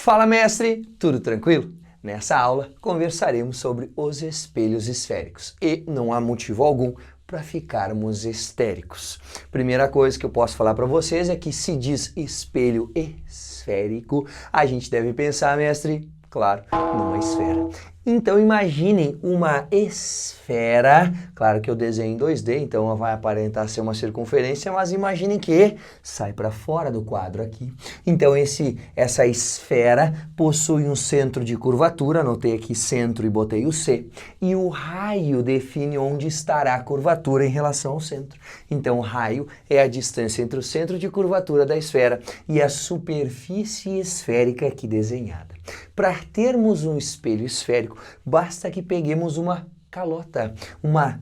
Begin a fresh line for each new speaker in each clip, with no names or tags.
Fala, mestre! Tudo tranquilo? Nessa aula, conversaremos sobre os espelhos esféricos e não há motivo algum para ficarmos histéricos. Primeira coisa que eu posso falar para vocês é que se diz espelho esférico, a gente deve pensar, mestre, claro, numa esfera. Então imaginem uma esfera, claro que eu desenho em 2D, então vai aparentar ser uma circunferência, mas imaginem que sai para fora do quadro aqui. Então essa esfera possui um centro de curvatura, anotei aqui centro e botei o C, e o raio define onde estará a curvatura em relação ao centro. Então o raio é a distância entre o centro de curvatura da esfera e a superfície esférica aqui desenhada. Para termos um espelho esférico, basta que peguemos uma calota, uma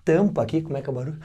tampa aqui, como é que é o barulho?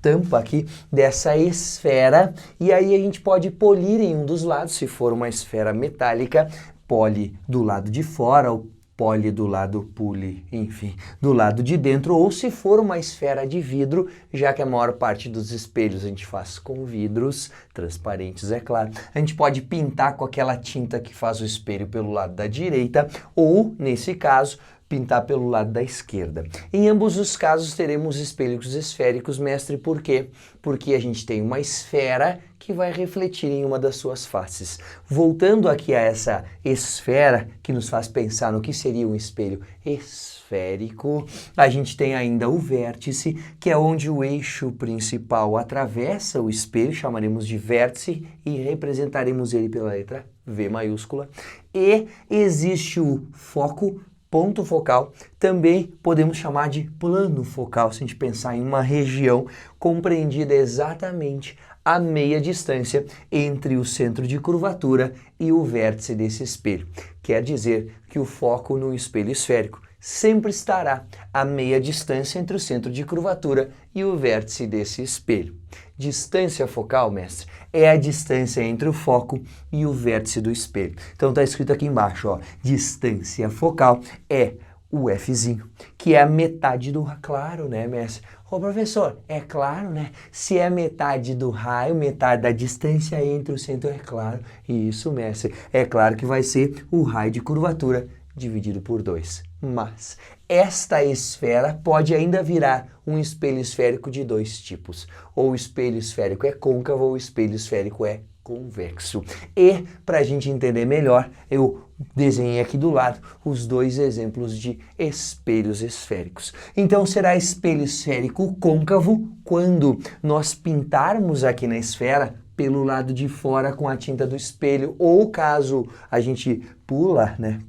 Tampa aqui dessa esfera, e aí a gente pode polir em um dos lados, se for uma esfera metálica, pole do lado de fora, ou pole do lado, pule, enfim, do lado de dentro, ou se for uma esfera de vidro, já que a maior parte dos espelhos a gente faz com vidros transparentes, é claro. A gente pode pintar com aquela tinta que faz o espelho pelo lado da direita, ou, nesse caso, pintar pelo lado da esquerda. Em ambos os casos teremos espelhos esféricos, mestre, por quê? Porque a gente tem uma esfera que vai refletir em uma das suas faces. Voltando aqui a essa esfera que nos faz pensar no que seria um espelho esférico, a gente tem ainda o vértice, que é onde o eixo principal atravessa o espelho, chamaremos de vértice e representaremos ele pela letra V maiúscula. E existe o foco, ponto focal, também podemos chamar de plano focal, se a gente pensar em uma região compreendida exatamente a meia distância entre o centro de curvatura e o vértice desse espelho. Quer dizer que o foco no espelho esférico sempre estará a meia distância entre o centro de curvatura e o vértice desse espelho. Distância focal, mestre, é a distância entre o foco e o vértice do espelho. Então está escrito aqui embaixo, ó, distância focal é o Fzinho, que é a metade do... Claro, né, mestre? Ô, professor, é claro, né? Se é metade do raio, metade da distância entre o centro, é claro. Isso, mestre. É claro que vai ser o raio de curvatura dividido por 2. Mas esta esfera pode ainda virar um espelho esférico de 2 tipos. Ou o espelho esférico é côncavo ou o espelho esférico é convexo. E, para a gente entender melhor, eu desenhei aqui do lado os 2 exemplos de espelhos esféricos. Então será espelho esférico côncavo quando nós pintarmos aqui na esfera pelo lado de fora com a tinta do espelho, ou caso a gente pula, né,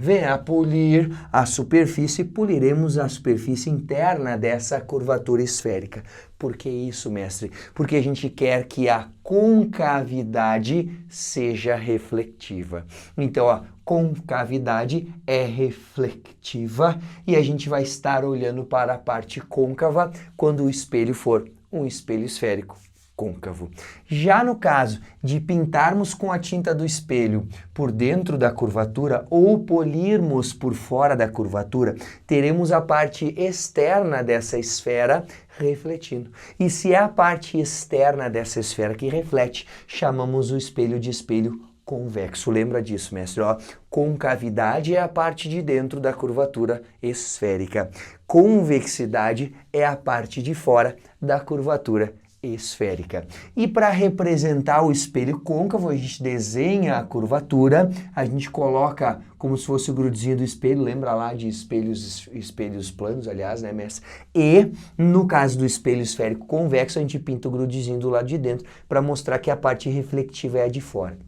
venha a polir a superfície, poliremos a superfície interna dessa curvatura esférica. Por que isso, mestre? Porque a gente quer que a concavidade seja refletiva. Então, a concavidade é refletiva e a gente vai estar olhando para a parte côncava quando o espelho for um espelho esférico côncavo. Já no caso de pintarmos com a tinta do espelho por dentro da curvatura ou polirmos por fora da curvatura, teremos a parte externa dessa esfera refletindo. E se é a parte externa dessa esfera que reflete, chamamos o espelho de espelho convexo. Lembra disso, mestre? Ó, concavidade é a parte de dentro da curvatura esférica. Convexidade é a parte de fora da curvatura esférica. E para representar o espelho côncavo, a gente desenha a curvatura, a gente coloca como se fosse o grudezinho do espelho, lembra lá de espelhos planos, aliás, né, mestre? E no caso do espelho esférico convexo, a gente pinta o grudezinho do lado de dentro para mostrar que a parte refletiva é a de fora.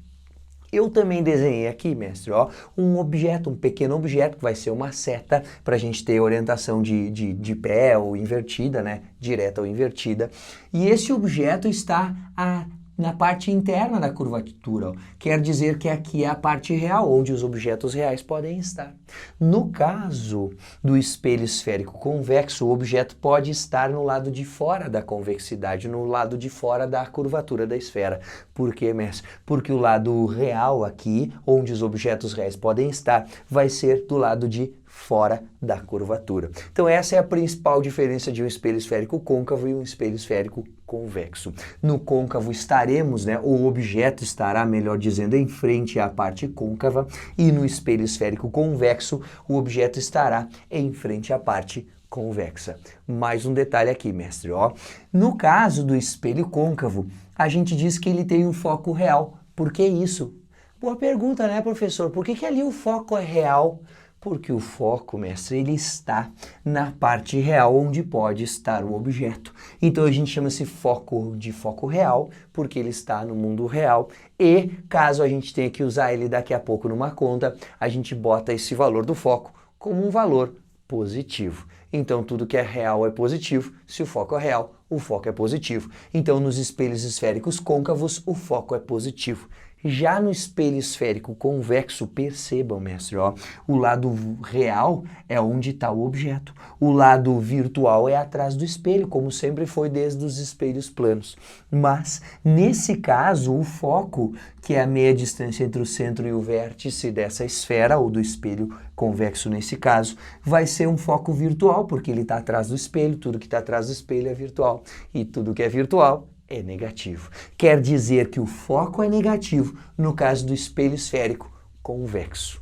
Eu também desenhei aqui, mestre, ó, um objeto, um pequeno objeto que vai ser uma seta para a gente ter orientação de pé ou invertida, né? Direta ou invertida. E esse objeto está na parte interna da curvatura, ó. Quer dizer que aqui é a parte real, onde os objetos reais podem estar. No caso do espelho esférico convexo, o objeto pode estar no lado de fora da convexidade, no lado de fora da curvatura da esfera. Por quê, mestre? Porque o lado real aqui, onde os objetos reais podem estar, vai ser do lado de fora da curvatura. Então essa é a principal diferença de um espelho esférico côncavo e um espelho esférico convexo. No côncavo estaremos, o objeto estará, melhor dizendo, em frente à parte côncava, e no espelho esférico convexo o objeto estará em frente à parte convexa. Mais um detalhe aqui, mestre, ó. No caso do espelho côncavo, a gente diz que ele tem um foco real. Por que isso? Boa pergunta, né, professor? Por que ali o foco é real? Porque o foco, mestre, ele está na parte real onde pode estar o objeto. Então a gente chama esse foco de foco real, porque ele está no mundo real. E caso a gente tenha que usar ele daqui a pouco numa conta, a gente bota esse valor do foco como um valor positivo. Então tudo que é real é positivo. Se o foco é real, o foco é positivo. Então nos espelhos esféricos côncavos, o foco é positivo. Já no espelho esférico convexo, percebam, mestre, ó, o lado real é onde está o objeto. O lado virtual é atrás do espelho, como sempre foi desde os espelhos planos. Mas, nesse caso, o foco, que é a meia distância entre o centro e o vértice dessa esfera, ou do espelho convexo nesse caso, vai ser um foco virtual, porque ele está atrás do espelho, tudo que está atrás do espelho é virtual. E tudo que é virtual é negativo. Quer dizer que o foco é negativo no caso do espelho esférico convexo.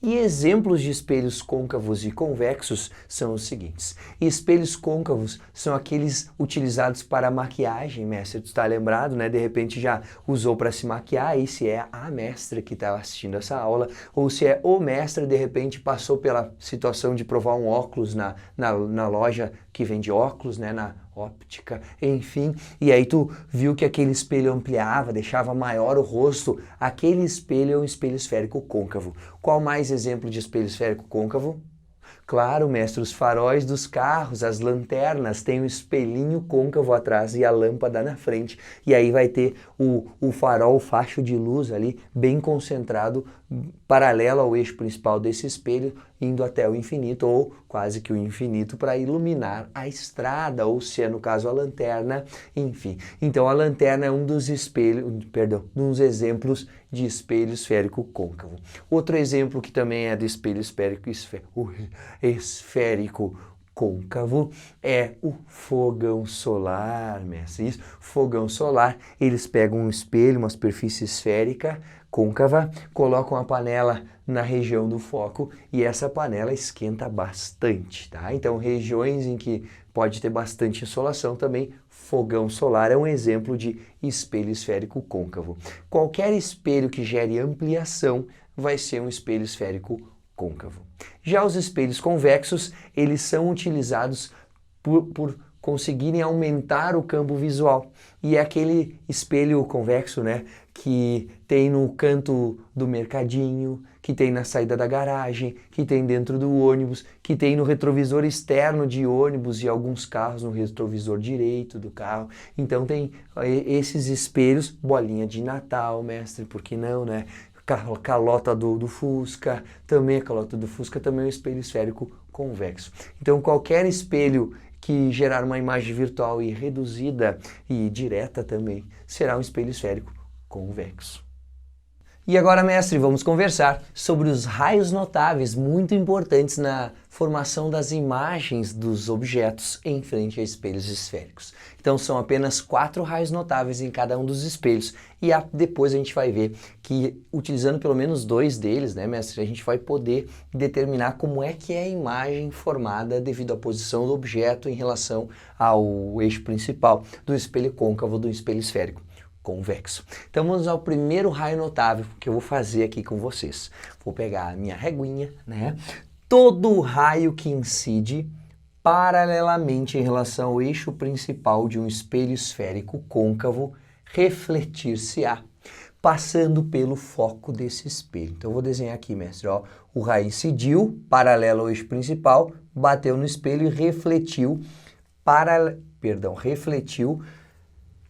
E exemplos de espelhos côncavos e convexos são os seguintes. Espelhos côncavos são aqueles utilizados para maquiagem, mestre, tu está lembrado, né? De repente já usou para se maquiar, e se é a mestra que está assistindo essa aula, ou se é o mestre, de repente passou pela situação de provar um óculos na loja que vende óculos, né? Na óptica, enfim, e aí tu viu que aquele espelho ampliava, deixava maior o rosto. Aquele espelho é um espelho esférico côncavo. Qual mais exemplo de espelho esférico côncavo? Claro, mestre, os faróis dos carros, as lanternas, tem um espelhinho côncavo atrás e a lâmpada na frente. E aí vai ter o farol, o facho de luz ali, bem concentrado, paralelo ao eixo principal desse espelho, indo até o infinito, ou quase que o infinito, para iluminar a estrada, ou se é no caso a lanterna, enfim. Então a lanterna é um dos exemplos de espelho esférico côncavo. Outro exemplo que também é do espelho esférico côncavo é o fogão solar, mestre. Isso, fogão solar, eles pegam um espelho, uma superfície esférica côncava, colocam a panela na região do foco e essa panela esquenta bastante, tá? Então, regiões em que pode ter bastante insolação também, fogão solar é um exemplo de espelho esférico côncavo. Qualquer espelho que gere ampliação vai ser um espelho esférico côncavo. Já os espelhos convexos, eles são utilizados por conseguirem aumentar o campo visual. E é aquele espelho convexo, né, que tem no canto do mercadinho, que tem na saída da garagem, que tem dentro do ônibus, que tem no retrovisor externo de ônibus e alguns carros no retrovisor direito do carro. Então tem esses espelhos, bolinha de Natal, mestre, por que não, né? Calota do Fusca, também a calota do Fusca também é um espelho esférico convexo. Então qualquer espelho que gerar uma imagem virtual e reduzida e direta também será um espelho esférico convexo. E agora, mestre, vamos conversar sobre os raios notáveis muito importantes na formação das imagens dos objetos em frente a espelhos esféricos. Então são apenas 4 raios notáveis em cada um dos espelhos e depois a gente vai ver que utilizando pelo menos 2 deles, né, mestre, a gente vai poder determinar como é que é a imagem formada devido à posição do objeto em relação ao eixo principal do espelho côncavo do espelho esférico convexo. Então vamos ao primeiro raio notável que eu vou fazer aqui com vocês. Vou pegar a minha reguinha, né? Todo raio que incide paralelamente em relação ao eixo principal de um espelho esférico côncavo refletir-se-á, passando pelo foco desse espelho. Então eu vou desenhar aqui, mestre, ó, o raio incidiu paralelo ao eixo principal, bateu no espelho e refletiu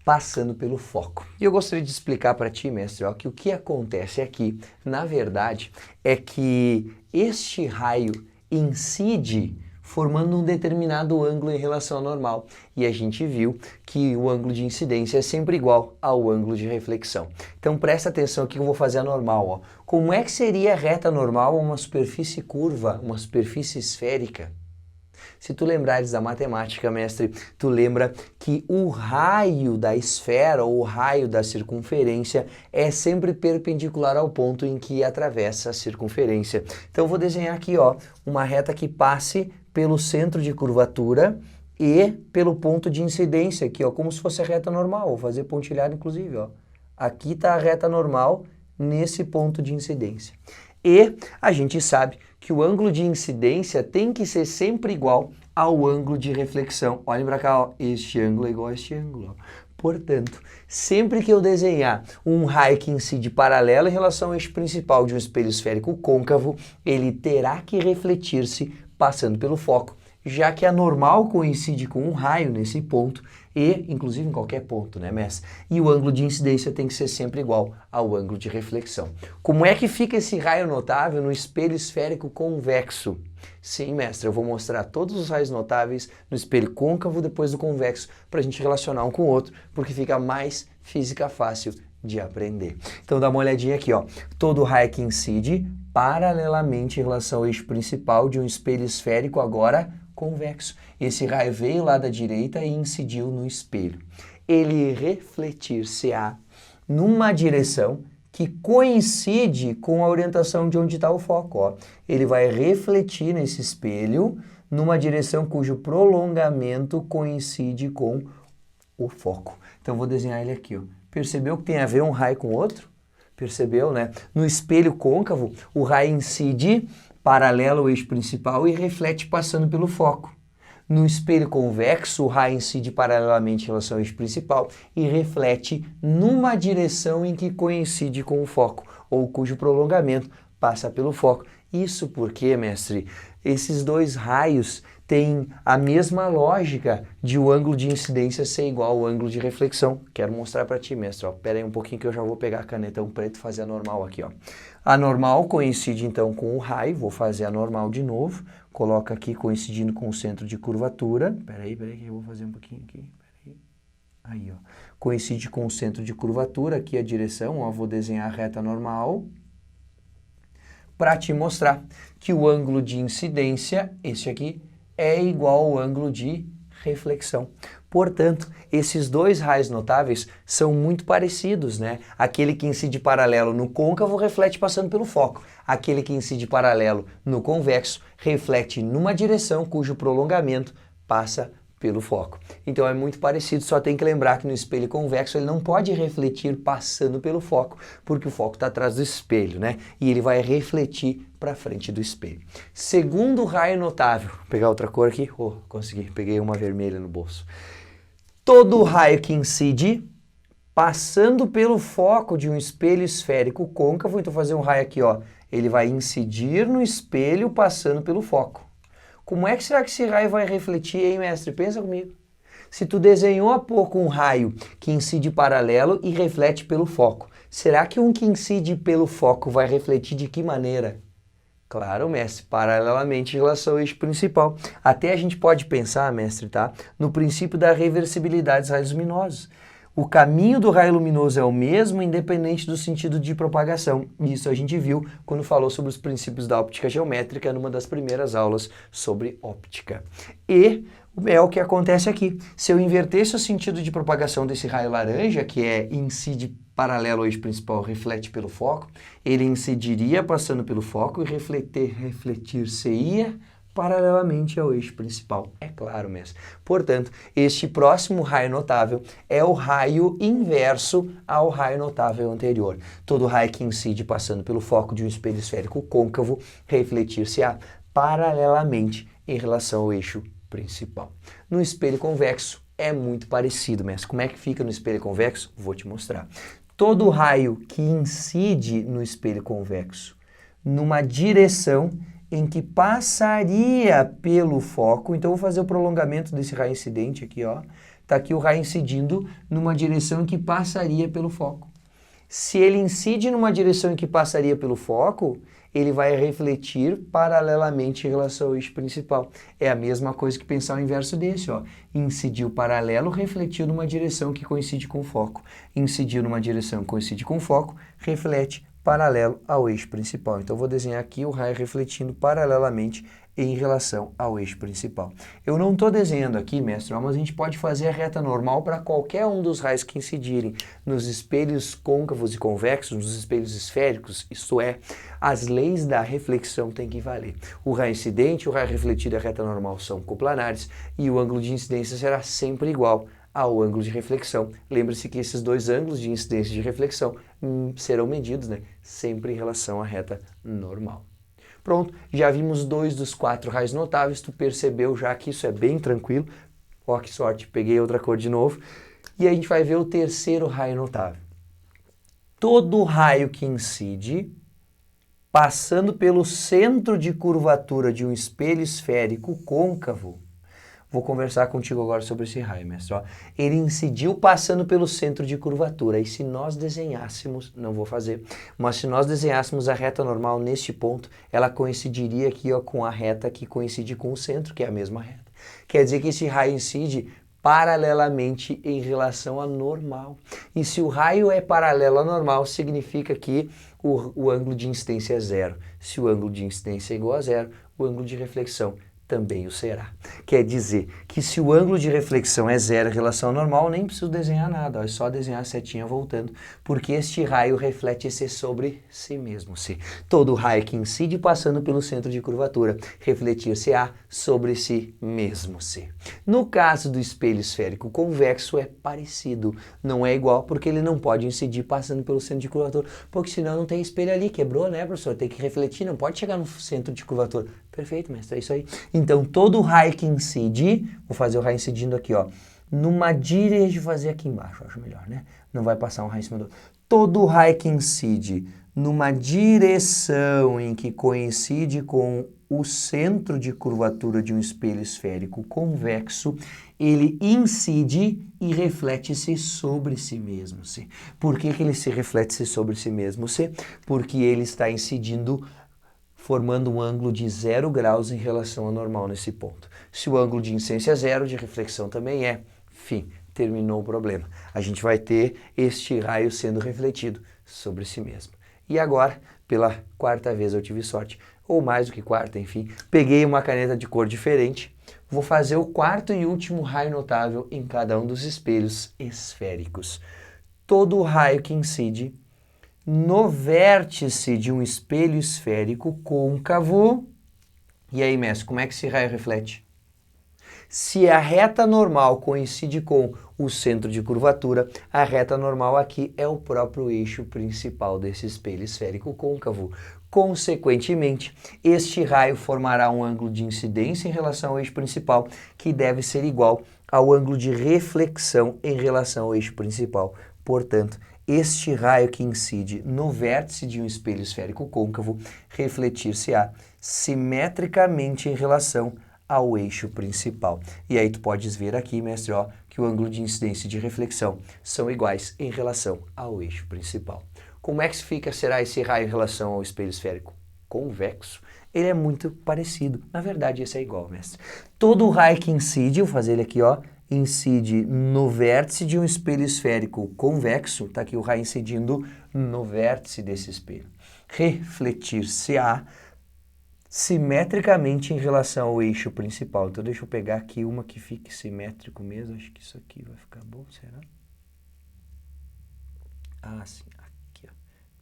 passando pelo foco. E eu gostaria de explicar para ti, mestre, ó, que o que acontece aqui, na verdade, é que este raio incide formando um determinado ângulo em relação ao normal. E a gente viu que o ângulo de incidência é sempre igual ao ângulo de reflexão. Então presta atenção aqui que eu vou fazer a normal. Ó. Como é que seria a reta normal a uma superfície curva, uma superfície esférica? Se tu lembrares da matemática, mestre, tu lembra que o raio da esfera ou o raio da circunferência é sempre perpendicular ao ponto em que atravessa a circunferência. Então eu vou desenhar aqui, ó, uma reta que passe pelo centro de curvatura e pelo ponto de incidência aqui, ó, como se fosse a reta normal. Vou fazer pontilhado inclusive, ó. Aqui está a reta normal nesse ponto de incidência. E a gente sabe que o ângulo de incidência tem que ser sempre igual ao ângulo de reflexão. Olhem para cá, ó. Este ângulo é igual a este ângulo. Ó. Portanto, sempre que eu desenhar um raio que incide paralelo em relação ao eixo principal de um espelho esférico côncavo, ele terá que refletir-se passando pelo foco, já que a normal coincide com um raio nesse ponto e, inclusive, em qualquer ponto, né, mestre? E o ângulo de incidência tem que ser sempre igual ao ângulo de reflexão. Como é que fica esse raio notável no espelho esférico convexo? Sim, mestre, eu vou mostrar todos os raios notáveis no espelho côncavo depois do convexo para a gente relacionar um com o outro, porque fica mais física fácil de aprender. Então dá uma olhadinha aqui, ó. Todo raio que incide paralelamente em relação ao eixo principal de um espelho esférico agora convexo. Esse raio veio lá da direita e incidiu no espelho. Ele refletir-se-á numa direção que coincide com a orientação de onde está o foco. Ó. Ele vai refletir nesse espelho numa direção cujo prolongamento coincide com o foco. Então vou desenhar ele aqui. Ó. Percebeu que tem a ver um raio com o outro? Percebeu, né? No espelho côncavo, o raio incide paralelo ao eixo principal e reflete passando pelo foco. No espelho convexo, o raio incide paralelamente em relação ao eixo principal e reflete numa direção em que coincide com o foco, ou cujo prolongamento passa pelo foco. Isso porque, mestre, esses dois raios têm a mesma lógica de o ângulo de incidência ser igual ao ângulo de reflexão. Quero mostrar para ti, mestre. Ó. Pera aí um pouquinho que eu já vou pegar a caneta preto e fazer a normal aqui. Ó. A normal coincide então com o raio. Vou fazer a normal de novo. Coloca aqui coincidindo com o centro de curvatura. Pera aí que eu vou fazer um pouquinho aqui. Pera aí. Aí, ó. Coincide com o centro de curvatura. Aqui a direção. Ó. Vou desenhar a reta normal para te mostrar que o ângulo de incidência, esse aqui, é igual ao ângulo de reflexão. Portanto, esses dois raios notáveis são muito parecidos, né? Aquele que incide paralelo no côncavo reflete passando pelo foco. Aquele que incide paralelo no convexo reflete numa direção cujo prolongamento passa pelo foco. Então é muito parecido, só tem que lembrar que no espelho convexo ele não pode refletir passando pelo foco, porque o foco está atrás do espelho, né? E ele vai refletir para frente do espelho. Segundo raio notável, vou pegar outra cor aqui, consegui, peguei uma vermelha no bolso. Todo raio que incide passando pelo foco de um espelho esférico côncavo, então vou fazer um raio aqui, ó, ele vai incidir no espelho passando pelo foco. Como é que será que esse raio vai refletir, hein, mestre? Pensa comigo. Se tu desenhou há pouco um raio que incide paralelo e reflete pelo foco, será que um que incide pelo foco vai refletir de que maneira? Claro, mestre, paralelamente em relação ao eixo principal. Até a gente pode pensar, mestre, tá? No princípio da reversibilidade dos raios luminosos. O caminho do raio luminoso é o mesmo, independente do sentido de propagação. Isso a gente viu quando falou sobre os princípios da óptica geométrica numa das primeiras aulas sobre óptica. E é o que acontece aqui. Se eu invertesse o sentido de propagação desse raio laranja, que incide paralelo ao eixo principal, reflete pelo foco, ele incidiria passando pelo foco e refletir-se-ia paralelamente ao eixo principal. É claro, mestre. Portanto, este próximo raio notável é o raio inverso ao raio notável anterior. Todo raio que incide passando pelo foco de um espelho esférico côncavo refletir-se-á paralelamente em relação ao eixo principal. No espelho convexo é muito parecido, mestre. Como é que fica no espelho convexo? Vou te mostrar. Todo raio que incide no espelho convexo numa direção em que passaria pelo foco, então eu vou fazer o prolongamento desse raio incidente aqui, ó. Tá aqui o raio incidindo numa direção em que passaria pelo foco. Se ele incide numa direção em que passaria pelo foco, ele vai refletir paralelamente em relação ao eixo principal. É a mesma coisa que pensar o inverso desse, ó. Incidiu paralelo, refletiu numa direção que coincide com o foco. Incidiu numa direção que coincide com o foco, reflete paralelo ao eixo principal. Então, eu vou desenhar aqui o raio refletindo paralelamente em relação ao eixo principal. Eu não estou desenhando aqui, mestre, mas a gente pode fazer a reta normal para qualquer um dos raios que incidirem nos espelhos côncavos e convexos, nos espelhos esféricos, isto é, as leis da reflexão têm que valer. O raio incidente, o raio refletido e a reta normal são coplanares e o ângulo de incidência será sempre igual ao ângulo de reflexão. Lembre-se que esses dois ângulos de incidência e de reflexão serão medidos, né, sempre em relação à reta normal. Pronto, já vimos 2 dos 4 raios notáveis, tu percebeu já que isso é bem tranquilo. Ó, que sorte, peguei outra cor de novo. E a gente vai ver o terceiro raio notável. Todo raio que incide, passando pelo centro de curvatura de um espelho esférico côncavo. Vou conversar contigo agora sobre esse raio, mestre. Ó, ele incidiu passando pelo centro de curvatura. E se nós desenhássemos, não vou fazer, mas se nós desenhássemos a reta normal neste ponto, ela coincidiria aqui, ó, com a reta que coincide com o centro, que é a mesma reta. Quer dizer que esse raio incide paralelamente em relação à normal. E se o raio é paralelo à normal, significa que o ângulo de incidência é zero. Se o ângulo de incidência é igual a zero, o ângulo de reflexão também o será. Quer dizer que se o ângulo de reflexão é zero em relação ao normal, nem preciso desenhar nada, ó, é só desenhar a setinha voltando, porque este raio reflete-se sobre si mesmo. Todo raio que incide passando pelo centro de curvatura, refletir-se-á sobre si mesmo. No caso do espelho esférico convexo é parecido, não é igual porque ele não pode incidir passando pelo centro de curvatura, porque senão não tem espelho ali, quebrou, né, professor? Tem que refletir, não pode chegar no centro de curvatura. Perfeito, mestre, é isso aí. Então, todo raio que incide, vou fazer o raio incidindo aqui, ó, numa direção, deixa eu fazer aqui embaixo, acho melhor, né? Não vai passar um raio em cima do outro. Todo raio que incide numa direção em que coincide com o centro de curvatura de um espelho esférico convexo, ele incide e reflete-se sobre si mesmo. Por que ele se reflete-se sobre si mesmo? Porque ele está incidindo formando um ângulo de 0 graus em relação ao normal nesse ponto. Se o ângulo de incidência é zero, de reflexão também é. Fim, terminou o problema. A gente vai ter este raio sendo refletido sobre si mesmo. E agora, pela quarta vez eu tive sorte, ou mais do que quarta, enfim, peguei uma caneta de cor diferente, vou fazer o quarto e último raio notável em cada um dos espelhos esféricos. Todo raio que incide no vértice de um espelho esférico côncavo. E aí, mestre, como é que esse raio reflete? Se a reta normal coincide com o centro de curvatura, a reta normal aqui é o próprio eixo principal desse espelho esférico côncavo. Consequentemente, este raio formará um ângulo de incidência em relação ao eixo principal, que deve ser igual ao ângulo de reflexão em relação ao eixo principal. Portanto, este raio que incide no vértice de um espelho esférico côncavo refletir-se-á simetricamente em relação ao eixo principal. E aí tu podes ver aqui, mestre, ó, que o ângulo de incidência e de reflexão são iguais em relação ao eixo principal. Como é que será esse raio em relação ao espelho esférico convexo? Ele é muito parecido. Na verdade, esse é igual, mestre. Todo raio que incide, vou fazer ele aqui, ó, incide no vértice de um espelho esférico convexo, tá aqui o raio incidindo no vértice desse espelho. Refletir-se-á simetricamente em relação ao eixo principal. Então deixa eu pegar aqui uma que fique simétrico mesmo, acho que isso aqui vai ficar bom, será? Ah, sim, aqui, ó.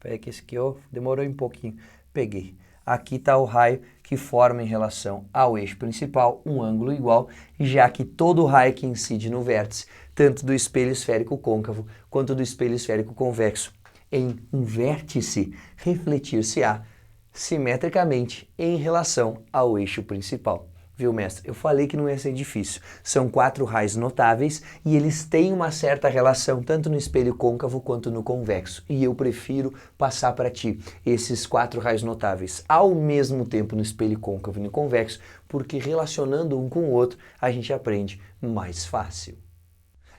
Peraí que esse aqui, ó, demorou um pouquinho. Peguei. Aqui está o raio que forma em relação ao eixo principal um ângulo igual, já que todo raio que incide no vértice, tanto do espelho esférico côncavo quanto do espelho esférico convexo, em um vértice, refletir-se-á simetricamente em relação ao eixo principal. Viu, mestre? Eu falei que não ia ser difícil. São 4 raios notáveis e eles têm uma certa relação tanto no espelho côncavo quanto no convexo. E eu prefiro passar para ti esses 4 raios notáveis ao mesmo tempo no espelho côncavo e no convexo, porque relacionando um com o outro a gente aprende mais fácil.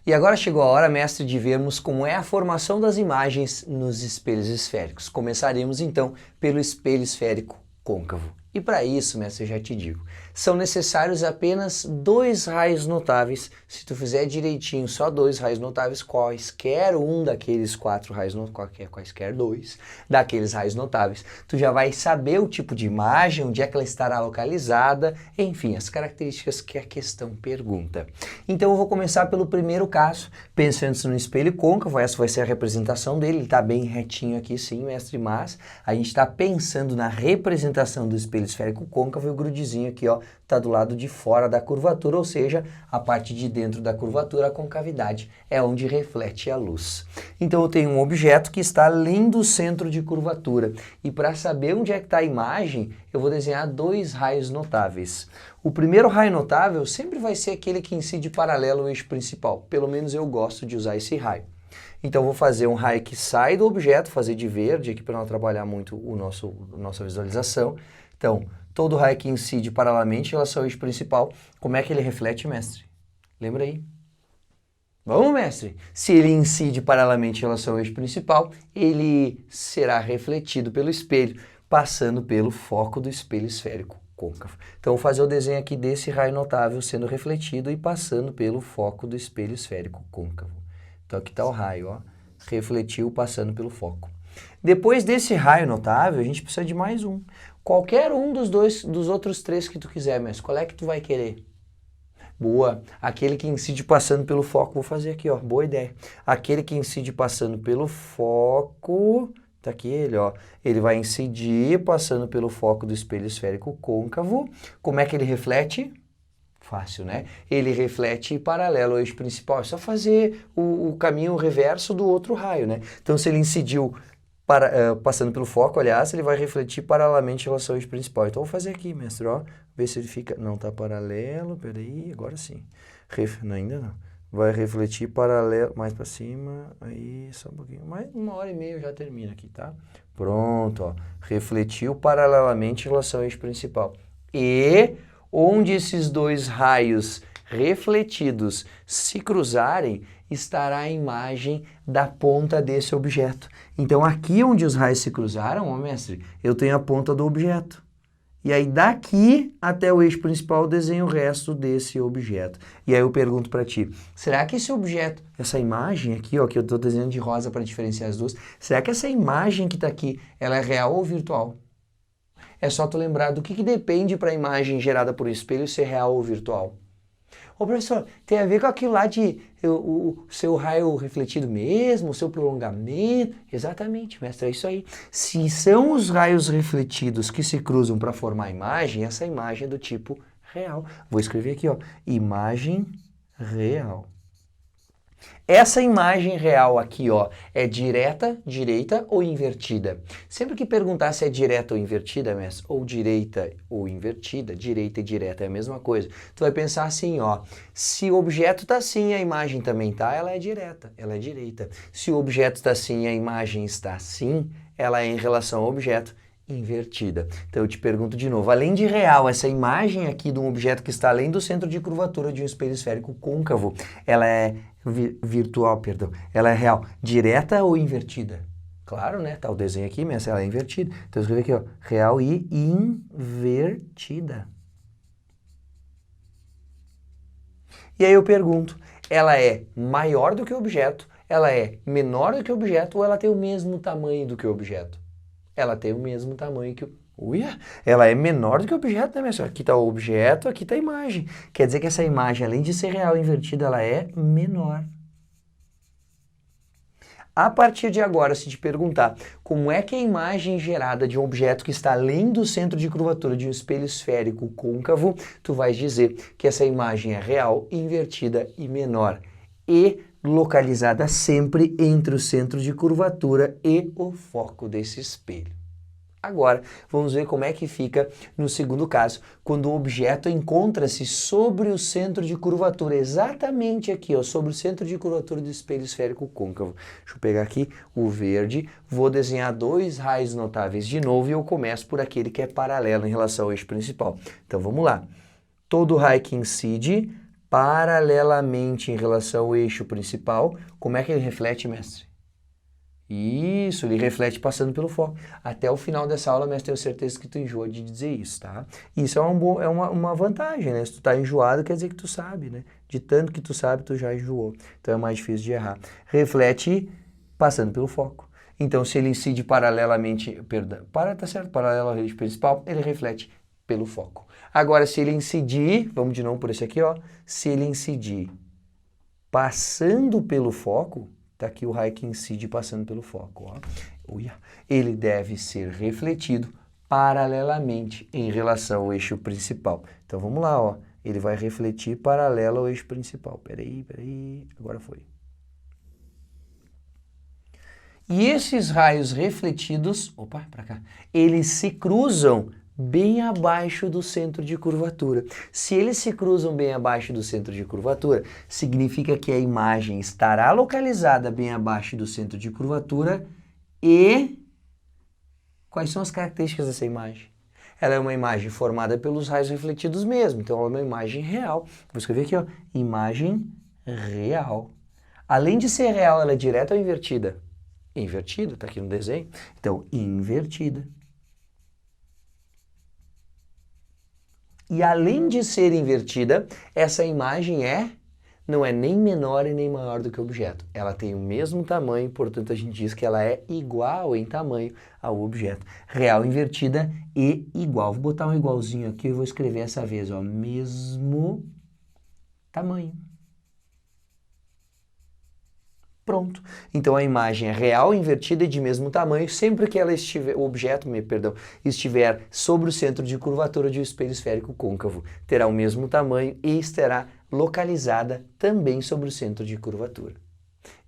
E agora chegou a hora, mestre, de vermos como é a formação das imagens nos espelhos esféricos. Começaremos então pelo espelho esférico côncavo. E para isso, mestre, eu já te digo, são necessários apenas 2 raios notáveis. Se tu fizer direitinho só 2 raios notáveis, quaisquer um daqueles 4 raios notáveis, quaisquer 2 daqueles raios notáveis, tu já vai saber o tipo de imagem, onde é que ela estará localizada, enfim, as características que a questão pergunta. Então eu vou começar pelo primeiro caso, pensando no espelho côncavo, essa vai ser a representação dele, ele está bem retinho aqui sim, mestre, mas a gente está pensando na representação do espelho esférico côncavo e o grudezinho aqui, ó, está do lado de fora da curvatura, ou seja, a parte de dentro da curvatura, a concavidade, é onde reflete a luz. Então eu tenho um objeto que está além do centro de curvatura, e para saber onde é que está a imagem, eu vou desenhar 2 raios notáveis. O primeiro raio notável sempre vai ser aquele que incide paralelo ao eixo principal, pelo menos eu gosto de usar esse raio. Então, eu vou fazer um raio que sai do objeto, fazer de verde aqui para não atrapalhar muito a nossa visualização. Então, todo raio que incide paralelamente em relação ao eixo principal, como é que ele reflete, mestre? Lembra aí? Vamos, mestre? Se ele incide paralelamente em relação ao eixo principal, ele será refletido pelo espelho, passando pelo foco do espelho esférico côncavo. Então, vou fazer o desenho aqui desse raio notável sendo refletido e passando pelo foco do espelho esférico côncavo. Então aqui está o raio, ó, refletiu passando pelo foco. Depois desse raio notável, a gente precisa de mais um. Qualquer um dos outros 3 que tu quiser, mas qual é que tu vai querer? Boa, aquele que incide passando pelo foco, vou fazer aqui, ó, boa ideia. Aquele que incide passando pelo foco, tá aqui ele, ó, ele vai incidir passando pelo foco do espelho esférico côncavo. Como é que ele reflete? Fácil, né? Ele reflete paralelo ao eixo principal. É só fazer o caminho reverso do outro raio, né? Então, se ele incidiu passando pelo foco, aliás, ele vai refletir paralelamente em relação ao eixo principal. Então, vou fazer aqui, mestre, ó. Ver se ele fica... Não, tá paralelo. Peraí, agora sim. Não, ainda não. Vai refletir paralelo, mais para cima. Aí, só um pouquinho. Mais 1h30 já termina aqui, tá? Pronto, ó. Refletiu paralelamente em relação ao eixo principal. E... onde esses 2 raios refletidos se cruzarem, estará a imagem da ponta desse objeto. Então, aqui onde os raios se cruzaram, ó, mestre, eu tenho a ponta do objeto. E aí, daqui até o eixo principal, eu desenho o resto desse objeto. E aí eu pergunto para ti, será que esse objeto, essa imagem aqui, ó, que eu estou desenhando de rosa para diferenciar as duas, será que essa imagem que está aqui, ela é real ou virtual? É só tu lembrar do que depende para a imagem gerada por um espelho ser real ou virtual. Ô professor, tem a ver com aquilo lá de o seu raio refletido mesmo, o seu prolongamento? Exatamente, mestre, é isso aí. Se são os raios refletidos que se cruzam para formar a imagem, essa imagem é do tipo real. Vou escrever aqui, ó, imagem real. Essa imagem real aqui, ó, é direta, direita ou invertida? Sempre que perguntar se é direta ou invertida, mestre, ou direita ou invertida, direita e direta é a mesma coisa. Tu vai pensar assim, ó, se o objeto está assim e a imagem também tá, ela é direta, ela é direita. Se o objeto está assim e a imagem está assim, ela é em relação ao objeto invertida. Então eu te pergunto de novo, além de real, essa imagem aqui de um objeto que está além do centro de curvatura de um espelho esférico côncavo, ela é virtual, perdão, ela é real, direta ou invertida? Claro, né? Tá o desenho aqui, mas ela é invertida. Então eu escrevi aqui, ó, real e invertida. E aí eu pergunto, ela é maior do que o objeto, ela é menor do que o objeto ou ela tem o mesmo tamanho do que o objeto? Ela tem o mesmo tamanho que o... ela é menor do que o objeto, né, pessoal? Aqui está o objeto, aqui está a imagem. Quer dizer que essa imagem, além de ser real e invertida, ela é menor. A partir de agora, se te perguntar como é que a imagem gerada de um objeto que está além do centro de curvatura de um espelho esférico côncavo, tu vais dizer que essa imagem é real, invertida e menor. E localizada sempre entre o centro de curvatura e o foco desse espelho. Agora, vamos ver como é que fica no segundo caso, quando o objeto encontra-se sobre o centro de curvatura, exatamente aqui, ó, sobre o centro de curvatura do espelho esférico côncavo. Deixa eu pegar aqui o verde, vou desenhar 2 raios notáveis de novo e eu começo por aquele que é paralelo em relação ao eixo principal. Então vamos lá. Todo raio que incide paralelamente em relação ao eixo principal. Como é que ele reflete, mestre? Isso, ele reflete passando pelo foco. Até o final dessa aula, mestre, tenho certeza que tu enjoa de dizer isso, tá? Isso é, uma vantagem, né? Se tu tá enjoado, quer dizer que tu sabe, né? De tanto que tu sabe, tu já enjoou. Então é mais difícil de errar. Reflete passando pelo foco. Então, se ele incide paralelamente, tá certo, paralelo ao eixo principal, ele reflete pelo foco. Agora, se ele incidir, vamos de novo por esse aqui, ó. Se ele incidir passando pelo foco, tá aqui o raio que incide passando pelo foco, ó. Uia. Ele deve ser refletido paralelamente em relação ao eixo principal. Então vamos lá, ó. Ele vai refletir paralelo ao eixo principal. Peraí, agora foi. E esses raios refletidos, opa, para cá, eles se cruzam bem abaixo do centro de curvatura. Se eles se cruzam bem abaixo do centro de curvatura, significa que a imagem estará localizada bem abaixo do centro de curvatura e quais são as características dessa imagem? Ela é uma imagem formada pelos raios refletidos mesmo, então ela é uma imagem real. Vou escrever aqui, ó, imagem real. Além de ser real, ela é direta ou invertida? Invertida, tá aqui no desenho. Então, invertida. E além de ser invertida, essa imagem não é nem menor e nem maior do que o objeto. Ela tem o mesmo tamanho, portanto a gente diz que ela é igual em tamanho ao objeto. Real invertida e igual. Vou botar um igualzinho aqui e vou escrever essa vez, ó, mesmo tamanho. Pronto. Então a imagem é real, invertida e de mesmo tamanho sempre que ela estiver, o objeto, estiver sobre o centro de curvatura de um espelho esférico côncavo. Terá o mesmo tamanho e estará localizada também sobre o centro de curvatura.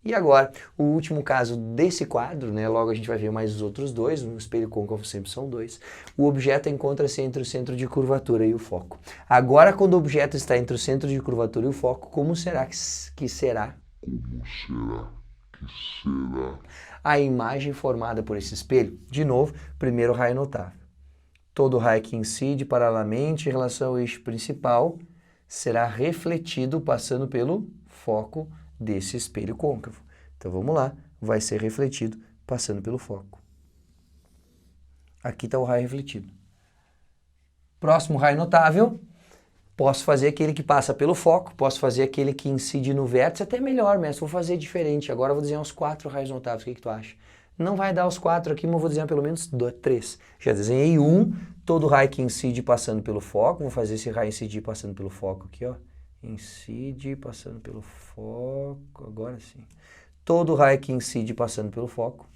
E agora, o último caso desse quadro, né? Logo a gente vai ver mais os outros dois, no espelho côncavo sempre são dois. O objeto encontra-se entre o centro de curvatura e o foco. Agora, quando o objeto está entre o centro de curvatura e o foco, como será que será? Como será que será a imagem formada por esse espelho? De novo, primeiro raio notável. Todo raio que incide paralelamente em relação ao eixo principal será refletido passando pelo foco desse espelho côncavo. Então vamos lá, vai ser refletido passando pelo foco. Aqui está o raio refletido. Próximo raio notável. Posso fazer aquele que passa pelo foco, posso fazer aquele que incide no vértice, até melhor, mestre, vou fazer diferente. Agora eu vou desenhar os 4 raios notáveis, o que tu acha? Não vai dar os 4 aqui, mas eu vou desenhar pelo menos 3. Já desenhei um, todo raio que incide passando pelo foco, vou fazer esse raio incidir passando pelo foco aqui, ó. Incide passando pelo foco, agora sim. Todo raio que incide passando pelo foco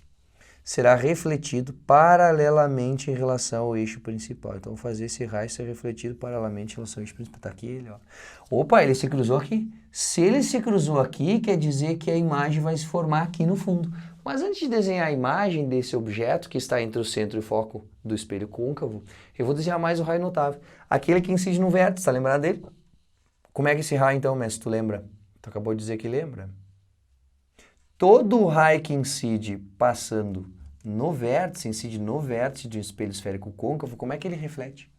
será refletido paralelamente em relação ao eixo principal. Então, vou fazer esse raio ser refletido paralelamente em relação ao eixo principal. Tá aqui ele, ó. Opa, ele se cruzou aqui. Se ele se cruzou aqui, quer dizer que a imagem vai se formar aqui no fundo. Mas antes de desenhar a imagem desse objeto que está entre o centro e o foco do espelho côncavo, eu vou desenhar mais o raio notável. Aquele que incide no vértice, tá lembrado dele? Como é que esse raio, então, mestre, tu lembra? Tu acabou de dizer que lembra. Todo raio que incide passando no vértice, incide no vértice de um espelho esférico côncavo, como é que ele reflete?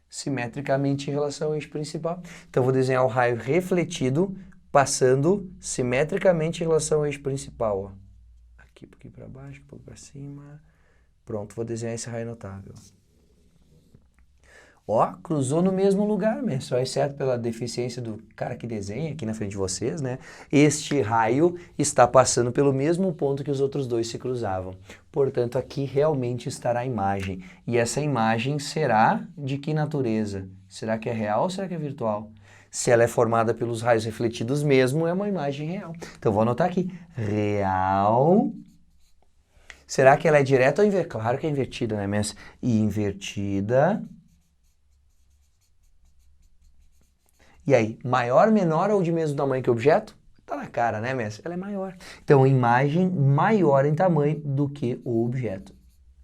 Simetricamente em relação ao eixo principal. Então, vou desenhar o raio refletido passando simetricamente em relação ao eixo principal. Ó. Aqui, um pouquinho para baixo, um pouco para cima. Pronto, vou desenhar esse raio notável. Ó, cruzou no mesmo lugar mesmo, só exceto pela deficiência do cara que desenha aqui na frente de vocês, né? Este raio está passando pelo mesmo ponto que os outros dois se cruzavam. Portanto, aqui realmente estará a imagem. E essa imagem será de que natureza? Será que é real ou será que é virtual? Se ela é formada pelos raios refletidos mesmo, é uma imagem real. Então, vou anotar aqui, real. Será que ela é direta ou invertida? Claro que é invertida, né, mestre? Invertida. E aí, maior, menor ou de mesmo tamanho que o objeto? Tá na cara, né, mestre? Ela é maior. Então, imagem maior em tamanho do que o objeto.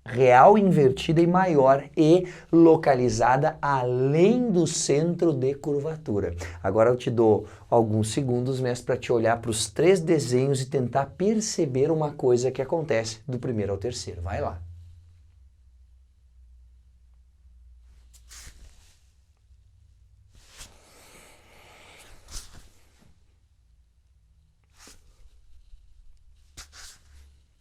Real, invertida e maior e localizada além do centro de curvatura. Agora eu te dou alguns segundos, mestre, para te olhar para os 3 desenhos e tentar perceber uma coisa que acontece do primeiro ao terceiro. Vai lá.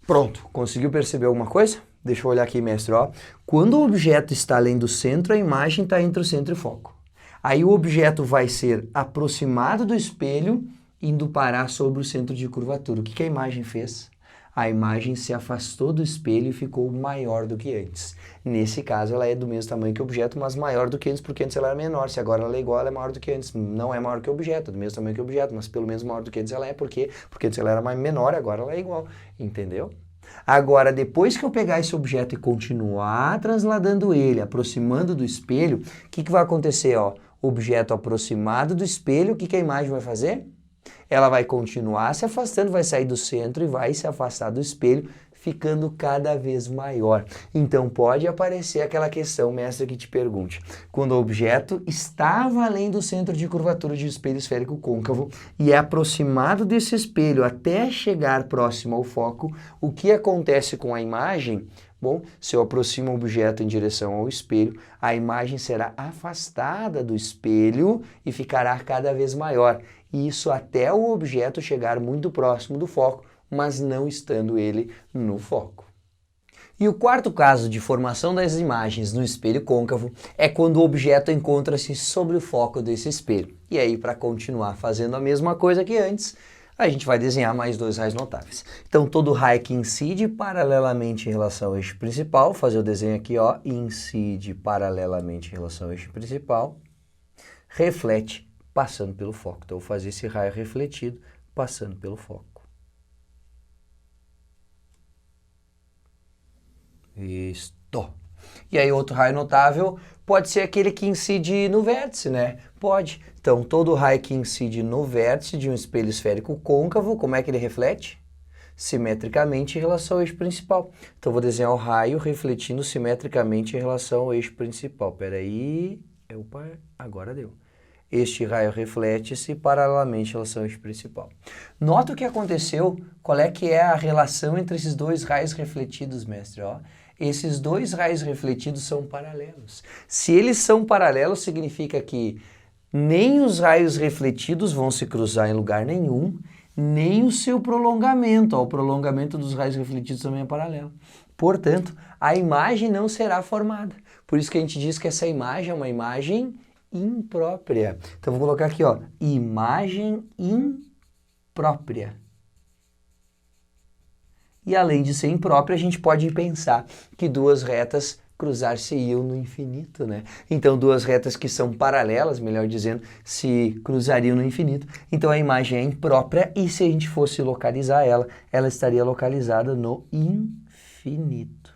Pronto, conseguiu perceber alguma coisa? Deixa eu olhar aqui, mestre, ó. Quando o objeto está além do centro, a imagem está entre o centro e o foco. Aí o objeto vai ser aproximado do espelho, indo parar sobre o centro de curvatura. O que a imagem fez? A imagem se afastou do espelho e ficou maior do que antes. Nesse caso, ela é do mesmo tamanho que o objeto, mas maior do que antes, porque antes ela era menor. Se agora ela é igual, ela é maior do que antes. Não é maior que o objeto, é do mesmo tamanho que o objeto, mas pelo menos maior do que antes ela é. Por quê? Porque antes ela era menor, agora ela é igual. Entendeu? Agora, depois que eu pegar esse objeto e continuar transladando ele, aproximando do espelho, o que vai acontecer? Ó? Objeto aproximado do espelho, o que a imagem vai fazer? Ela vai continuar se afastando, vai sair do centro e vai se afastar do espelho, ficando cada vez maior. Então pode aparecer aquela questão, mestre, que te pergunte. Quando o objeto estava além do centro de curvatura de um espelho esférico côncavo e é aproximado desse espelho até chegar próximo ao foco, o que acontece com a imagem? Bom, se eu aproximo o objeto em direção ao espelho, a imagem será afastada do espelho e ficará cada vez maior. Isso até o objeto chegar muito próximo do foco, mas não estando ele no foco. E o quarto caso de formação das imagens no espelho côncavo é quando o objeto encontra-se sobre o foco desse espelho. E aí, para continuar fazendo a mesma coisa que antes, a gente vai desenhar mais dois raios notáveis. Então, todo raio que incide paralelamente em relação ao eixo principal, fazer o desenho aqui, ó, incide paralelamente em relação ao eixo principal, reflete passando pelo foco. Então, eu vou fazer esse raio refletido passando pelo foco. Isto. E aí outro raio notável pode ser aquele que incide no vértice, né? Pode. Então, todo raio que incide no vértice de um espelho esférico côncavo, como é que ele reflete? Simetricamente em relação ao eixo principal. Então, vou desenhar o raio refletindo simetricamente em relação ao eixo principal. Peraí. Opa, agora deu. Este raio reflete-se paralelamente em relação ao eixo principal. Nota o que aconteceu, qual é que é a relação entre esses dois raios refletidos, mestre? Ó, esses dois raios refletidos são paralelos. Se eles são paralelos, significa que nem os raios refletidos vão se cruzar em lugar nenhum, nem o seu prolongamento. Ó, o prolongamento dos raios refletidos também é paralelo. Portanto, a imagem não será formada. Por isso que a gente diz que essa imagem é uma imagem imprópria. Então, vou colocar aqui, ó, imagem imprópria. E além de ser imprópria, a gente pode pensar que duas retas cruzar-se-iam no infinito, né? Então, duas retas que são paralelas, melhor dizendo, se cruzariam no infinito. Então, a imagem é imprópria e se a gente fosse localizar ela, ela estaria localizada no infinito.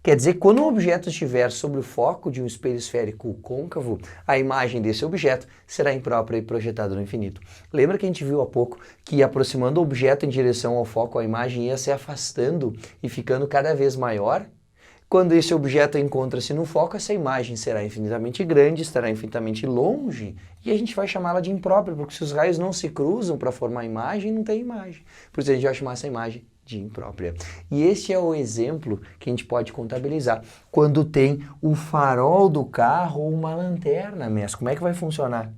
Quer dizer, quando um objeto estiver sobre o foco de um espelho esférico côncavo, a imagem desse objeto será imprópria e projetada no infinito. Lembra que a gente viu há pouco que aproximando o objeto em direção ao foco, a imagem ia se afastando e ficando cada vez maior? Quando esse objeto encontra-se no foco, essa imagem será infinitamente grande, estará infinitamente longe, e a gente vai chamá-la de imprópria, porque se os raios não se cruzam para formar imagem, não tem imagem. Por isso a gente vai chamar essa imagem de imprópria. E este é o exemplo que a gente pode contabilizar. Quando tem o farol do carro ou uma lanterna, mesmo, como é que vai funcionar?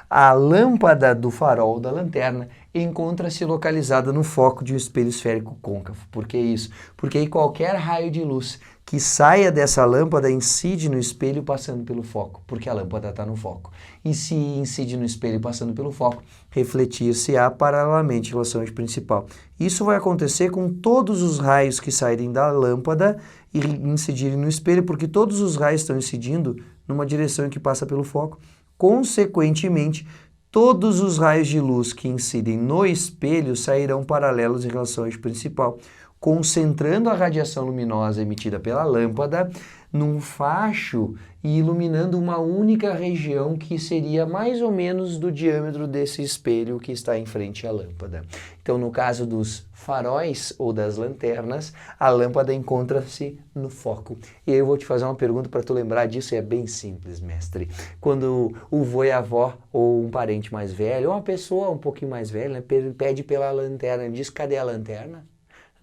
A lâmpada do farol da lanterna encontra-se localizada no foco de um espelho esférico côncavo. Por que isso? Porque aí qualquer raio de luz que saia dessa lâmpada incide no espelho passando pelo foco, porque a lâmpada está no foco. E se incide no espelho passando pelo foco, refletir-se-á paralelamente em relação ao eixo principal. Isso vai acontecer com todos os raios que saírem da lâmpada e incidirem no espelho, porque todos os raios estão incidindo numa direção que passa pelo foco. Consequentemente, todos os raios de luz que incidem no espelho sairão paralelos em relação ao eixo principal, concentrando a radiação luminosa emitida pela lâmpada num facho e iluminando uma única região que seria mais ou menos do diâmetro desse espelho que está em frente à lâmpada. Então, no caso dos faróis ou das lanternas, a lâmpada encontra-se no foco. E aí eu vou te fazer uma pergunta para tu lembrar disso, e é bem simples, mestre. Quando o vô e a avó, ou um parente mais velho, ou uma pessoa um pouquinho mais velha, né, pede pela lanterna, diz, cadê a lanterna?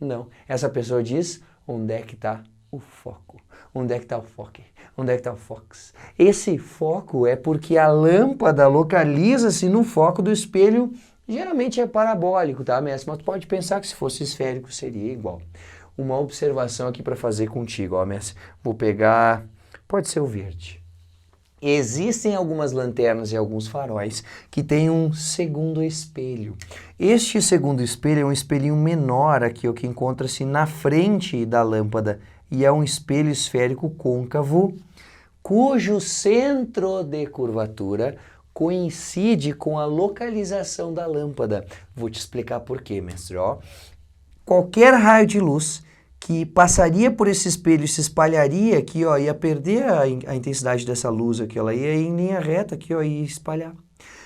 Não. Essa pessoa diz, onde é que está o foco? Onde é que está o foco? Onde é que está o fox? Esse foco é porque a lâmpada localiza-se no foco do espelho Geralmente é parabólico, tá, mestre? Mas tu pode pensar que se fosse esférico seria igual. Uma observação aqui para fazer contigo, ó, mestre. Vou pegar, pode ser o verde. Existem algumas lanternas e alguns faróis que têm um segundo espelho. Este segundo espelho é um espelhinho menor aqui, o que encontra-se na frente da lâmpada, e é um espelho esférico côncavo, cujo centro de curvatura coincide com a localização da lâmpada. Vou te explicar por quê, mestre. Ó, qualquer raio de luz que passaria por esse espelho e se espalharia aqui, ó, ia perder a intensidade dessa luz aqui, ela ia em linha reta aqui, ó, e espalhar.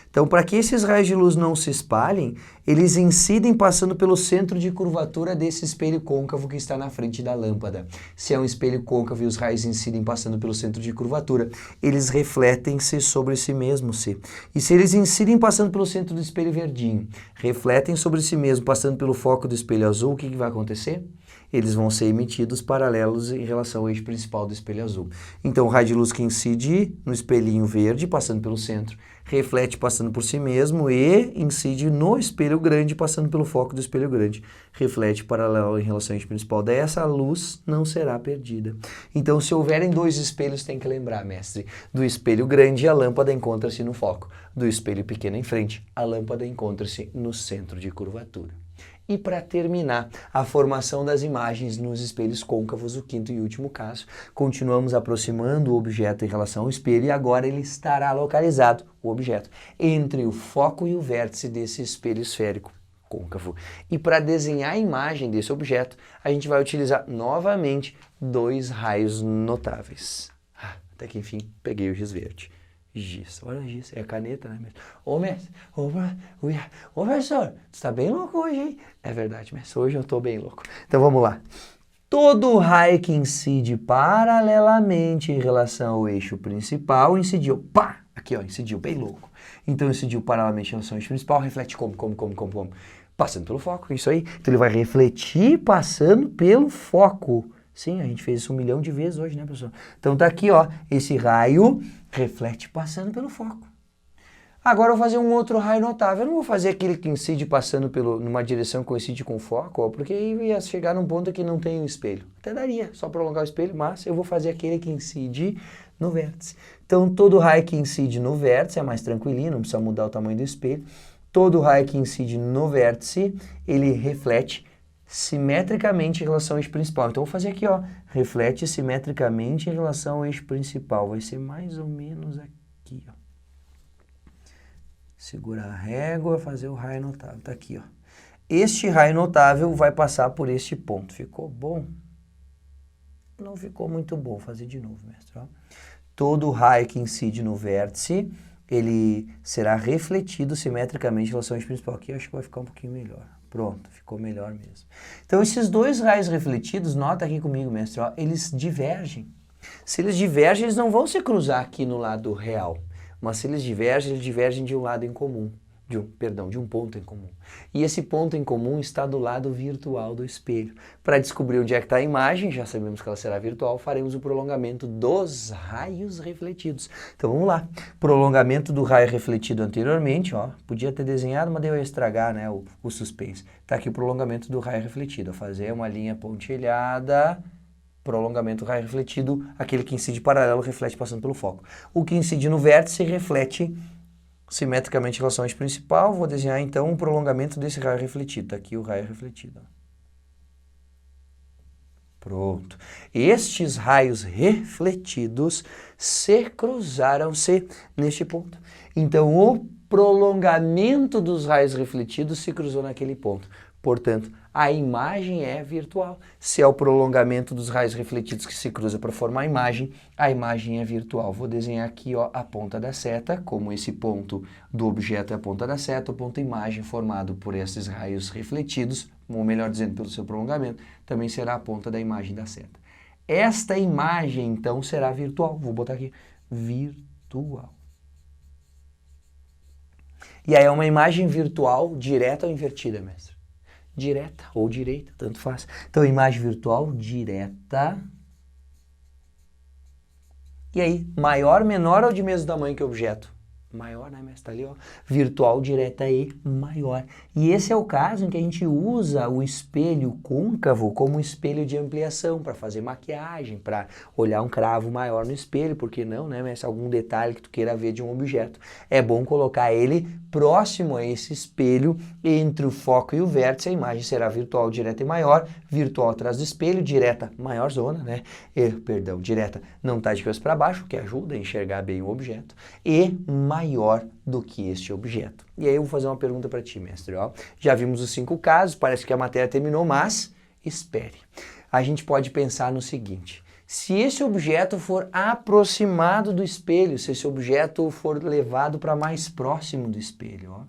Então, para que esses raios de luz não se espalhem, eles incidem passando pelo centro de curvatura desse espelho côncavo que está na frente da lâmpada. Se é um espelho côncavo e os raios incidem passando pelo centro de curvatura, eles refletem-se sobre si mesmos. E se eles incidem passando pelo centro do espelho verdinho, refletem sobre si mesmo passando pelo foco do espelho azul, o que vai acontecer? Eles vão ser emitidos paralelos em relação ao eixo principal do espelho azul. Então, o raio de luz que incide no espelhinho verde, passando pelo centro, reflete passando por si mesmo e incide no espelho grande, passando pelo foco do espelho grande. Reflete paralelo em relação ao eixo principal. Daí essa luz não será perdida. Então, se houverem dois espelhos, tem que lembrar, mestre, do espelho grande a lâmpada encontra-se no foco. Do espelho pequeno em frente, a lâmpada encontra-se no centro de curvatura. E para terminar, a formação das imagens nos espelhos côncavos, o quinto e último caso. Continuamos aproximando o objeto em relação ao espelho e agora ele estará localizado, o objeto, entre o foco e o vértice desse espelho esférico côncavo. E para desenhar a imagem desse objeto, a gente vai utilizar novamente dois raios notáveis. Até que enfim, peguei o giz verde. Giz, olha giz, é a caneta, né, mestre? Ô, mestre, ô, professor, tu tá bem louco hoje, hein? É verdade, mestre, hoje eu tô bem louco. Então vamos lá. Todo raio que incide paralelamente em relação ao eixo principal incidiu, pá, aqui ó, incidiu bem louco. Então incidiu paralelamente em relação ao eixo principal, reflete como? Passando pelo foco, isso aí. Então ele vai refletir passando pelo foco. Sim, a gente fez isso 1 milhão de vezes hoje, né, pessoal? Então tá aqui, ó, esse raio reflete passando pelo foco. Agora eu vou fazer um outro raio notável. Eu não vou fazer aquele que incide passando numa direção que coincide com o foco, ó, porque aí ia chegar num ponto que não tem um espelho. Até daria, só prolongar o espelho, mas eu vou fazer aquele que incide no vértice. Então todo raio que incide no vértice é mais tranquilinho, não precisa mudar o tamanho do espelho. Todo raio que incide no vértice, ele reflete simetricamente em relação ao eixo principal. Então, vou fazer aqui, ó, reflete simetricamente em relação ao eixo principal. Vai ser mais ou menos aqui, ó. Segurar a régua, fazer o raio notável. Tá aqui, ó. Este raio notável vai passar por este ponto. Ficou bom? Não ficou muito bom. Vou fazer de novo, mestre, ó. Todo raio que incide no vértice, ele será refletido simetricamente em relação ao eixo principal. Aqui eu acho que vai ficar um pouquinho melhor. Pronto, ficou melhor mesmo. Então, esses dois raios refletidos, nota aqui comigo, mestre, ó, eles divergem. Se eles divergem, eles não vão se cruzar aqui no lado real. Mas se eles divergem de um lado em comum. De um ponto em comum. E esse ponto em comum está do lado virtual do espelho. Para descobrir onde é que está a imagem, já sabemos que ela será virtual, faremos o prolongamento dos raios refletidos. Então vamos lá. Prolongamento do raio refletido anteriormente, ó. Podia ter desenhado, mas eu ia estragar, né, o suspense. Está aqui o prolongamento do raio refletido. Vou fazer uma linha pontilhada, prolongamento do raio refletido, aquele que incide paralelo reflete passando pelo foco. O que incide no vértice reflete simetricamente em relação ao eixo principal. Vou desenhar então um prolongamento desse raio refletido. Tá aqui o raio refletido. Pronto. Estes raios refletidos se cruzaram-se neste ponto. Então o prolongamento dos raios refletidos se cruzou naquele ponto. Portanto, a imagem é virtual. Se é o prolongamento dos raios refletidos que se cruza para formar a imagem é virtual. Vou desenhar aqui, ó, a ponta da seta, como esse ponto do objeto é a ponta da seta, o ponto imagem formado por esses raios refletidos, ou melhor dizendo, pelo seu prolongamento, também será a ponta da imagem da seta. Esta imagem, então, será virtual. Vou botar aqui, virtual. E aí é uma imagem virtual direta ou invertida, mestre? Direta ou direita, tanto faz. Então, imagem virtual direta. E aí, maior, menor ou de mesmo tamanho que o objeto? maior, né, mestre? Tá ali, ó, virtual, direta e maior. E esse é o caso em que a gente usa o espelho côncavo como espelho de ampliação para fazer maquiagem, para olhar um cravo maior no espelho, porque não, né, mestre? Algum detalhe que tu queira ver de um objeto. É bom colocar ele próximo a esse espelho, entre o foco e o vértice, a imagem será virtual, direta e maior, virtual atrás do espelho, direta, maior zona, né? Perdão, direta não está de cabeça para baixo, que ajuda a enxergar bem o objeto, e maior do que este objeto. E aí eu vou fazer uma pergunta para ti, mestre. Ó. Já vimos os 5 casos, parece que a matéria terminou, mas espere. A gente pode pensar no seguinte: se esse objeto for aproximado do espelho, se esse objeto for levado para mais próximo do espelho, ó,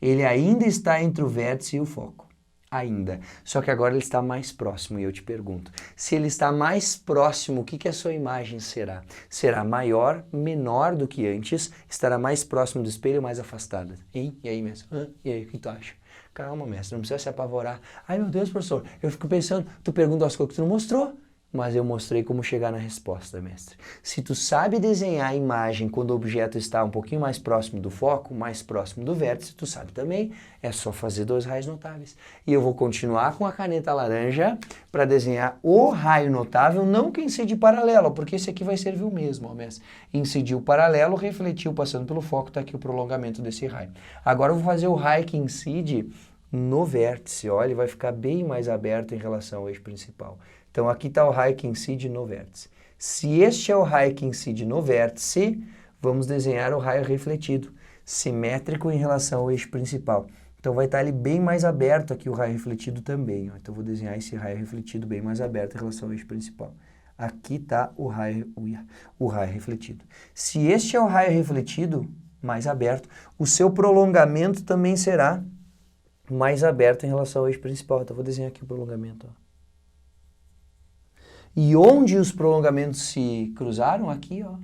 ele ainda está entre o vértice e o foco. Ainda. Só que agora ele está mais próximo e eu te pergunto, se ele está mais próximo, o que a sua imagem será? Será maior, menor do que antes? Estará mais próximo do espelho ou mais afastada? Hein? E aí, mestre? E aí, o que tu acha? Calma, mestre, não precisa se apavorar. Ai, meu Deus, professor, eu fico pensando, tu pergunta as coisas que tu não mostrou. Mas eu mostrei como chegar na resposta, mestre. Se tu sabe desenhar a imagem quando o objeto está um pouquinho mais próximo do foco, mais próximo do vértice, tu sabe também, é só fazer 2 raios notáveis. E eu vou continuar com a caneta laranja para desenhar o raio notável, não que incide paralelo, porque esse aqui vai servir o mesmo, ó, mestre. Incidiu paralelo, refletiu passando pelo foco, tá aqui o prolongamento desse raio. Agora eu vou fazer o raio que incide no vértice, ó, ele vai ficar bem mais aberto em relação ao eixo principal. Então aqui está o raio que incide no vértice. Se este é o raio que incide no vértice, vamos desenhar o raio refletido, simétrico em relação ao eixo principal. Então vai estar ali bem mais aberto aqui o raio refletido também. Ó. Então vou desenhar esse raio refletido bem mais aberto em relação ao eixo principal. Aqui está o raio refletido. Se este é o raio refletido, mais aberto, o seu prolongamento também será mais aberto em relação ao eixo principal. Então vou desenhar aqui o prolongamento, ó. E onde os prolongamentos se cruzaram? Aqui, ó.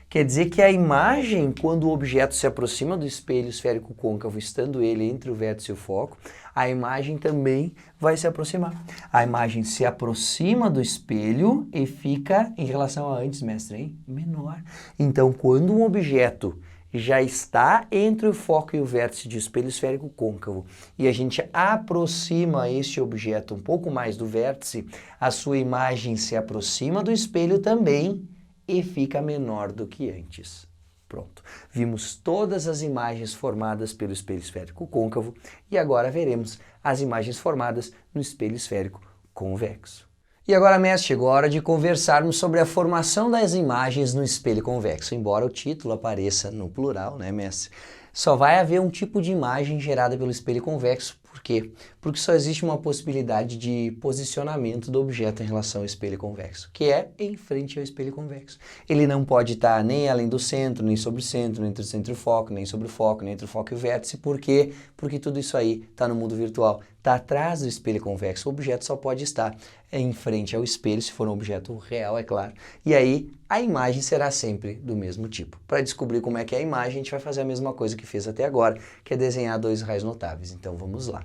Quer dizer que a imagem, quando o objeto se aproxima do espelho esférico côncavo, estando ele entre o vértice e o foco, a imagem também vai se aproximar. A imagem se aproxima do espelho e fica, em relação a antes, mestre, hein? Menor. Então, quando um objeto já está entre o foco e o vértice de espelho esférico côncavo e a gente aproxima este objeto um pouco mais do vértice, a sua imagem se aproxima do espelho também e fica menor do que antes. Pronto. Vimos todas as imagens formadas pelo espelho esférico côncavo e agora veremos as imagens formadas no espelho esférico convexo. E agora, mestre, chegou a hora de conversarmos sobre a formação das imagens no espelho convexo. Embora o título apareça no plural, né, mestre? Só vai haver um tipo de imagem gerada pelo espelho convexo. Por quê? Porque só existe uma possibilidade de posicionamento do objeto em relação ao espelho convexo, que é em frente ao espelho convexo. Ele não pode estar nem além do centro, nem sobre o centro, nem entre o centro e o foco, nem sobre o foco, nem entre o foco e o vértice. Por quê? Porque tudo isso aí está no mundo virtual, está atrás do espelho convexo. O objeto só pode estar em frente ao espelho, se for um objeto real, é claro. E aí a imagem será sempre do mesmo tipo. Para descobrir como é que é a imagem, a gente vai fazer a mesma coisa que fez até agora, que é desenhar 2 raios notáveis. Então vamos lá.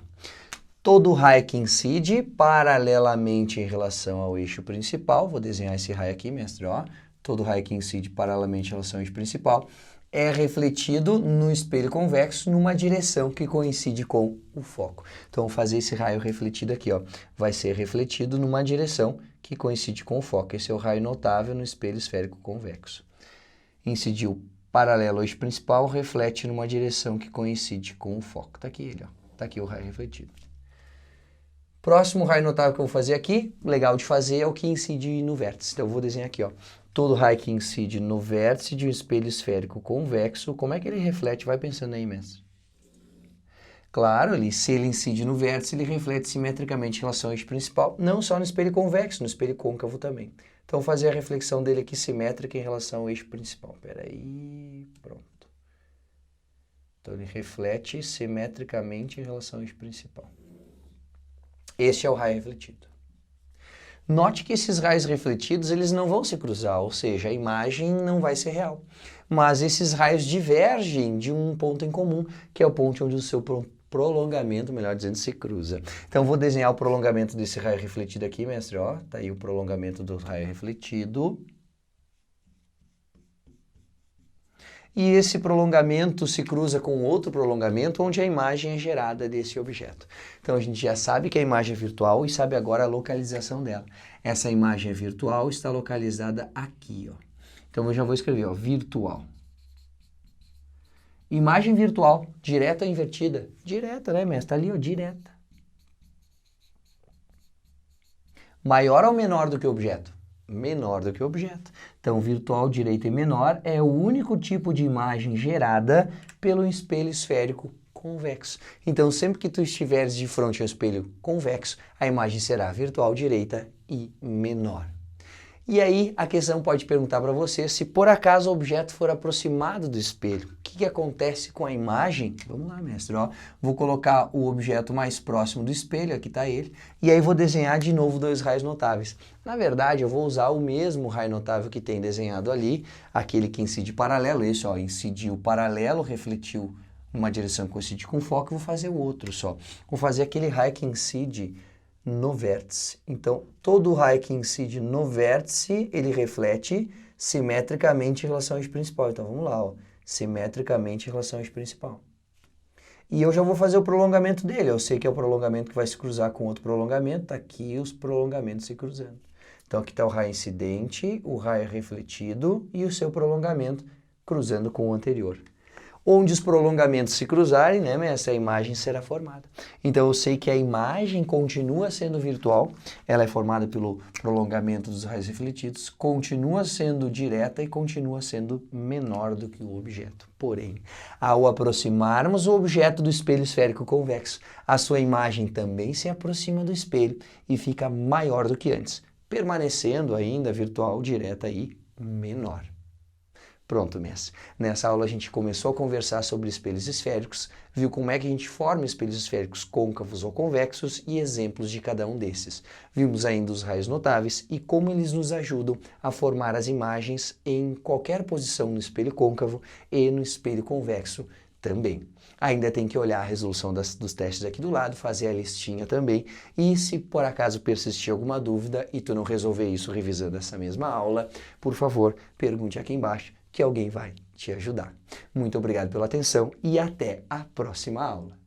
Todo raio que incide paralelamente em relação ao eixo principal, vou desenhar esse raio aqui, mestre, ó. Todo raio que incide paralelamente em relação ao eixo principal é refletido no espelho convexo numa direção que coincide com o foco. Então, vou fazer esse raio refletido aqui, ó. Vai ser refletido numa direção que coincide com o foco. Esse é o raio notável no espelho esférico convexo. Incidiu paralelo ao eixo principal, reflete numa direção que coincide com o foco. Tá aqui ele, ó. Tá aqui o raio refletido. Próximo raio notável que eu vou fazer aqui, legal de fazer, é o que incide no vértice. Então, eu vou desenhar aqui, ó. Todo raio que incide no vértice de um espelho esférico convexo, como é que ele reflete? Vai pensando aí, mestre. Claro, se ele incide no vértice, ele reflete simetricamente em relação ao eixo principal, não só no espelho convexo, no espelho côncavo também. Então, vou fazer a reflexão dele aqui simétrica em relação ao eixo principal. Peraí, pronto. Então, ele reflete simetricamente em relação ao eixo principal. Este é o raio refletido. Note que esses raios refletidos, eles não vão se cruzar, ou seja, a imagem não vai ser real. Mas esses raios divergem de um ponto em comum, que é o ponto onde o seu prolongamento, melhor dizendo, se cruza. Então, vou desenhar o prolongamento desse raio refletido aqui, mestre, ó. Tá aí o prolongamento do raio refletido. e esse prolongamento se cruza com outro prolongamento onde a imagem é gerada desse objeto. Então a gente já sabe que a imagem é virtual e sabe agora a localização dela. Essa imagem é virtual, está localizada aqui, ó. Então eu já vou escrever, ó, virtual. Imagem virtual, direta ou invertida? Direta, né, mestre? Tá ali, ó, direta. Maior ou menor do que o objeto? Menor do que o objeto. Então, virtual, direita e menor é o único tipo de imagem gerada pelo espelho esférico convexo. Então, sempre que tu estiveres de frente ao espelho convexo, a imagem será virtual, direita e menor. E aí, a questão pode perguntar para você se por acaso o objeto for aproximado do espelho. O que acontece com a imagem? Vamos lá, mestre, ó. Vou colocar o objeto mais próximo do espelho, aqui está ele, e aí vou desenhar de novo dois raios notáveis. Na verdade, eu vou usar o mesmo raio notável que tem desenhado ali, aquele que incide paralelo, esse, ó, incidiu paralelo, refletiu uma direção que coincide com foco, eu vou fazer o outro só. Vou fazer aquele raio que incide no vértice. Então, todo raio que incide no vértice, ele reflete simetricamente em relação ao eixo principal. Então, vamos lá, ó, simetricamente em relação ao eixo principal. E eu já vou fazer o prolongamento dele. Eu sei que é o prolongamento que vai se cruzar com outro prolongamento. Tá aqui os prolongamentos se cruzando. Então, aqui está o raio incidente, o raio refletido e o seu prolongamento cruzando com o anterior. Onde os prolongamentos se cruzarem, né, mestre, a imagem será formada. Então eu sei que a imagem continua sendo virtual, ela é formada pelo prolongamento dos raios refletidos, continua sendo direta e continua sendo menor do que o objeto. Porém, ao aproximarmos o objeto do espelho esférico convexo, a sua imagem também se aproxima do espelho e fica maior do que antes, permanecendo ainda virtual, direta e menor. Pronto, mestre. Nessa aula a gente começou a conversar sobre espelhos esféricos, viu como é que a gente forma espelhos esféricos côncavos ou convexos e exemplos de cada um desses. Vimos ainda os raios notáveis e como eles nos ajudam a formar as imagens em qualquer posição no espelho côncavo e no espelho convexo também. Ainda tem que olhar a resolução dos testes aqui do lado, fazer a listinha também, e se por acaso persistir alguma dúvida e tu não resolver isso revisando essa mesma aula, por favor, pergunte aqui embaixo que alguém vai te ajudar. Muito obrigado pela atenção e até a próxima aula.